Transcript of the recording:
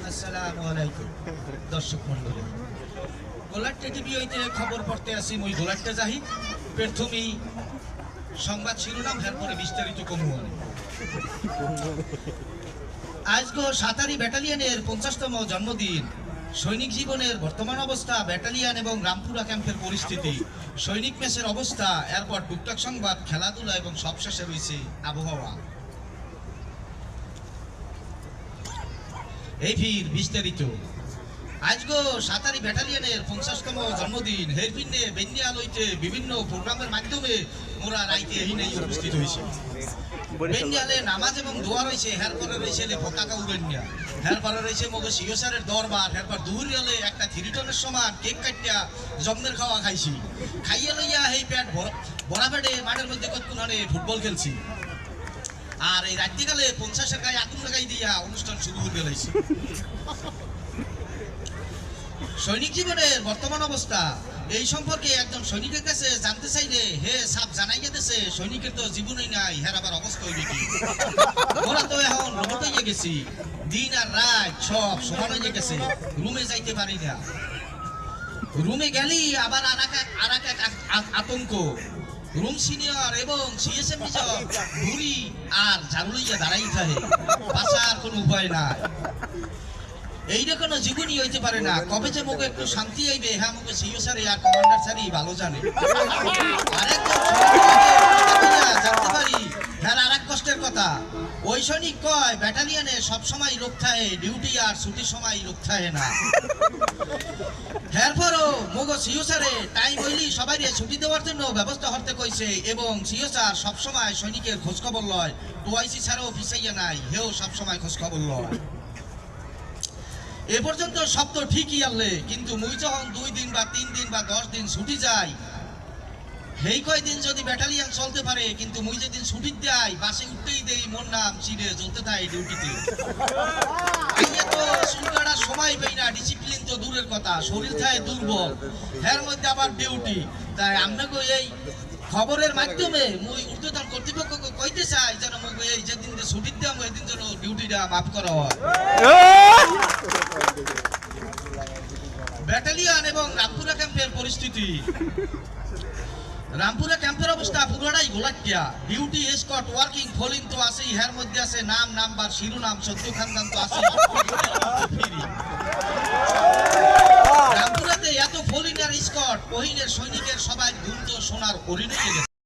আসসালামু আলাইকুম দর্শক মন্ডলী, গোলাট্টা টিভি হইতে খবর পড়তে আসি মই গোলাট্টা জাহি। প্রথমেই সংবাদ শিরোনাম, এরপরে বিস্তারিত কমুয়ানে। আজগো সাতারি ব্যাটালিয়নের 50তম জন্মদিন। সৈনিক জীবনের বর্তমান অবস্থা, ব্যাটালিয়ন এবং রামপুরা ক্যাম্পের পরিস্থিতি, সৈনিক মেসের অবস্থা, এরপর টুকটাক সংবাদ, খেলাধুলা এবং সবশেষে রয়েছে আবহাওয়া। এই ফির বিস্তারিত। আজগো সাতারি ব্যাটালিয়নের 50তম জন্মদিন। হেরপিনে বেন্যা লইতে বিভিন্ন প্রোগ্রামের মাধ্যমে মোরা রাইতে এহিনেই উপস্থিত হয়েছে। বেন্যালে নামাজ এবং দোয়া রয়েছে, হেরপরে রয়েছে পতাকা উড়েন্যা, হেরপরে রয়েছে মগো সিওসারের দরবার, হেরপর দুহুরিয়ালে একটা 3 টনের সমান কেক কাটিয়া জন্মের খাওয়া খাইছি। খাইয়া লইয়া এই পেট বড়া পেটে মাঠের মধ্যে কতক্ষণ ফুটবল খেলছি। আর এই রাত্রিকালে 50-এর গায়ে আগুন লাগাই দিয়া অনুষ্ঠান শুরু হয়ে গেছে। সৈনিক জীবনের বর্তমান অবস্থা এই সম্পর্কে একজন সৈনিকের কাছে জানতে চাইলে হে সাপ জানাইয়া দিয়েছে, সৈনিকের তো জীবনই নাই, হের আবার অবস্থা হইবে কি? ওরা তো এখন রোবট হয়ে গেছি, দিন আর রাত সব সমান হয়ে গেছে, রুমে যাইতে পারি না। রুমে গেলি আবার আর এক আতঙ্ক। রুম সিনিয়র এবং সিএসএম মেজর বুড়ি আর ঝাড়ু লইয়া দাঁড়াই থাকে, বাঁচার কোনো উপায় নাই। এইটা কোনো জীবনই হইতে পারে না। কবে যে মুখে একটু শান্তি আইবে, হ্যাঁ মুখে সিও সারি আর কমান্ডার সারি ভালো জানে। জানতে পারি হ্যাঁ আর এক কষ্টের কথা। ওই সৈনিক কয় ব্যাটালিয়নে সবসময় লোক থাকে, ডিউটি আর ছুটির সময় লোক থাকে না। এরপরও মগো সিও সারে টাইম হইলি সবাই ছুটি দেওয়ার জন্য ব্যবস্থা করতে কইছে, এবং সিও স্যার সবসময় সৈনিকের খোঁজ খবর লয়। টোয়াইসি ছাড়াও পিছাইয়া নাই, হেও সবসময় খোঁজ খবর লয়। এ পর্যন্ত সব তো ঠিকই আনলে, কিন্তু মুই যখন 2 দিন বা 3 দিন বা 10 দিন ছুটি যাই, সেই কয়দিন যদি ব্যাটালিয়ন চলতে পারে, কিন্তু মুই যেদিন ছুটি দেয় বাসে উঠতেই দেই মোর নাম চিড়ে জ্বলতে থাকে ডিউটিতে। তো চুলকাটার সময় পাই না, ডিসিপ্লিন তো দূরের কথা, শরীর থাকে দুর্বল, এর মধ্যে আবার ডিউটি। তাই আপনাকে এই খবরের মাধ্যমে মুই ঊর্ধ্বতন কর্তৃপক্ষকে কইতে চাই যেন মুই এই যেদিন ছুটি দেওয়া এদিন যেন ডিউটিটা মাফ করা হয়। ব্যাটালিয়ন এবং রামপুরা ক্যাম্পের পরিস্থিতি। রামপুরা ক্যাম্পের অবস্থা পুরোটাই গোলাটিয়া। ডিউটি এসকর্ট ওয়ার্কিং ফলিং তো আছেই, এর মধ্যে আছে নাম, নাম্বার, শিরোনাম, সত্য খানদান তো আছে। রামপুরাতে এত ফলিং আর এসকর্ট, ওহিনের সৈনিকের সবাই ঘুম তো সোনার হরিণ হয়ে গেছে।